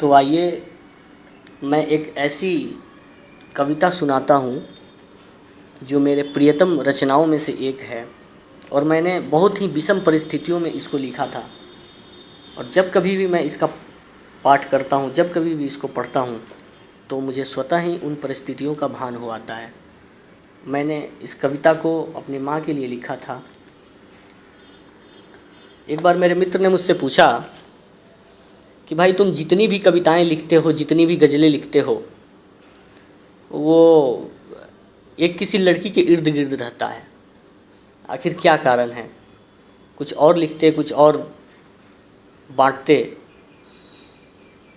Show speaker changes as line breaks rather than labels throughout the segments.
तो आइए मैं एक ऐसी कविता सुनाता हूँ जो मेरे प्रियतम रचनाओं में से एक है और मैंने बहुत ही विषम परिस्थितियों में इसको लिखा था। और जब कभी भी मैं इसका पाठ करता हूँ, जब कभी भी इसको पढ़ता हूँ, तो मुझे स्वतः ही उन परिस्थितियों का भान हो आता है। मैंने इस कविता को अपनी माँ के लिए लिखा था। एक बार मेरे मित्र ने मुझसे पूछा कि भाई तुम जितनी भी कविताएं लिखते हो, जितनी भी गज़लें लिखते हो, वो एक किसी लड़की के इर्द गिर्द रहता है, आखिर क्या कारण है? कुछ और लिखते, कुछ और बांटते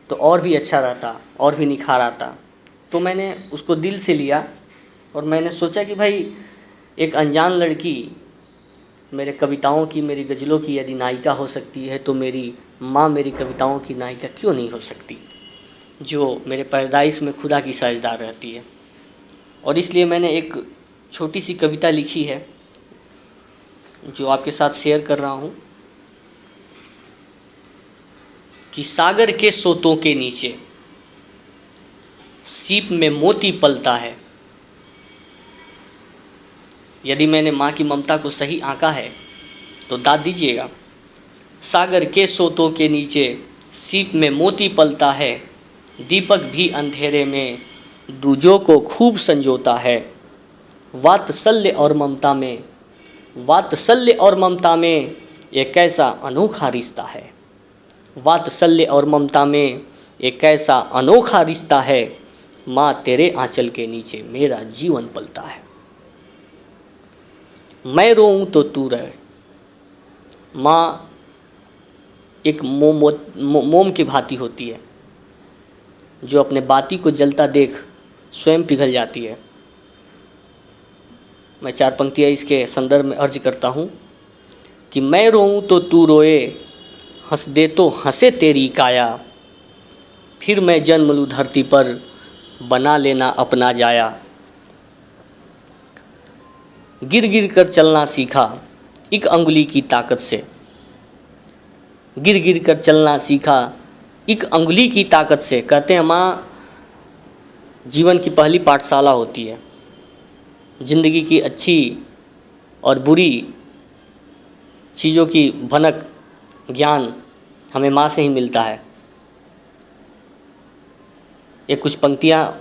तो और भी अच्छा रहता, और भी निखार आता। तो मैंने उसको दिल से लिया और मैंने सोचा कि भाई एक अनजान लड़की मेरे कविताओं की, मेरी गज़लों की यदि नायिका हो सकती है तो मेरी माँ मेरी कविताओं की नायिका क्यों नहीं हो सकती, जो मेरे पैदाइश में खुदा की साझेदार रहती है। और इसलिए मैंने एक छोटी सी कविता लिखी है जो आपके साथ शेयर कर रहा हूँ कि सागर के सोतों के नीचे सीप में मोती पलता है। यदि मैंने माँ की ममता को सही आंका है तो दाद दीजिएगा। सागर के सोतों के नीचे सीप में मोती पलता है, दीपक भी अंधेरे में दूजों को खूब संजोता है। वात्सल्य और ममता में, वात्सल्य और ममता में एक कैसा अनोखा रिश्ता है। वात्सल्य और ममता में एक कैसा अनोखा रिश्ता है। माँ तेरे आंचल के नीचे मेरा जीवन पलता है। मैं रोऊं तो तू रहे। माँ एक मोम की भांति होती है जो अपने बाती को जलता देख स्वयं पिघल जाती है। मैं 4 पंक्तियाँ इसके संदर्भ में अर्ज करता हूँ कि मैं रोऊं तो तू रोए, हंस दे तो हंसे तेरी काया, फिर मैं जन्म लूँ धरती पर, बना लेना अपना जाया। गिर गिर कर चलना सीखा एक अंगुली की ताकत से, गिर गिर कर चलना सीखा एक अंगुली की ताकत से। कहते हैं माँ जीवन की पहली पाठशाला होती है। ज़िंदगी की अच्छी और बुरी चीज़ों की भनक ज्ञान हमें माँ से ही मिलता है। ये कुछ पंक्तियाँ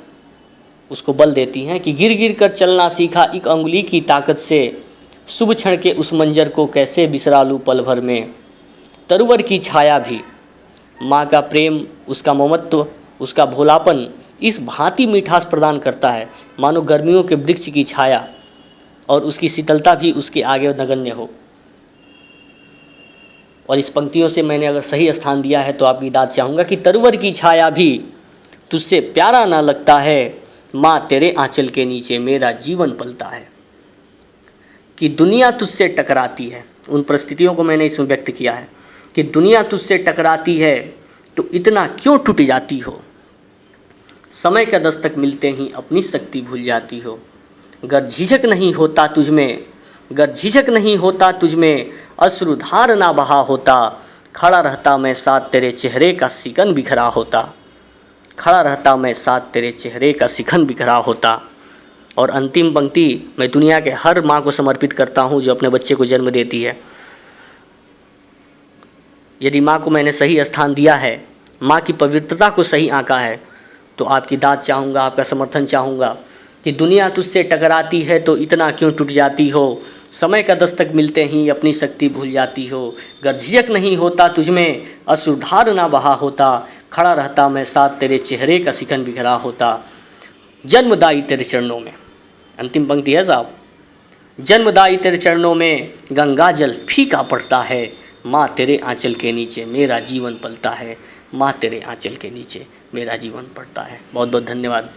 उसको बल देती हैं कि गिर गिर कर चलना सीखा एक अंगुली की ताकत से, शुभ क्षण के उस मंजर को कैसे बिसरा लूँ पल भर में। तरुवर की छाया भी, माँ का प्रेम, उसका ममत्व, उसका भोलापन इस भांति मिठास प्रदान करता है मानो गर्मियों के वृक्ष की छाया, और उसकी शीतलता भी उसके आगे नगण्य हो। और इस पंक्तियों से मैंने अगर सही स्थान दिया है तो आपकी दाद चाहूँगा कि तरुवर की छाया भी तुझसे प्यारा ना लगता है, माँ तेरे आंचल के नीचे मेरा जीवन पलता है। कि दुनिया तुझसे टकराती है, उन परिस्थितियों को मैंने इसमें व्यक्त किया है कि दुनिया तुझसे टकराती है तो इतना क्यों टूट जाती हो। समय का दस्तक मिलते ही अपनी शक्ति भूल जाती हो। गर झिझक नहीं होता तुझमें, गर झिझक नहीं होता तुझमें, अश्रुधार ना बहा होता, खड़ा रहता मैं साथ तेरे चेहरे का सिकन बिखरा होता। खड़ा रहता मैं साथ तेरे चेहरे का शिखन बिखरा होता। और अंतिम पंक्ति मैं दुनिया के हर माँ को समर्पित करता हूँ जो अपने बच्चे को जन्म देती है। यदि माँ को मैंने सही स्थान दिया है, माँ की पवित्रता को सही आंका है, तो आपकी दाद चाहूँगा, आपका समर्थन चाहूँगा कि दुनिया तुझसे टकराती है तो इतना क्यों टूट जाती हो। समय का दस्तक मिलते ही अपनी शक्ति भूल जाती हो। गर झिझक नहीं होता तुझमें, अश्रुधार ना बहा होता, खड़ा रहता मैं साथ तेरे चेहरे का शिकन बिखरा होता। जन्मदाई तेरे चरणों में, अंतिम पंक्ति है साहब, जन्मदाई तेरे चरणों में गंगा जल फीका पड़ता है, माँ तेरे आंचल के नीचे मेरा जीवन पलता है। माँ तेरे आंचल के नीचे मेरा जीवन पड़ता है। बहुत बहुत धन्यवाद।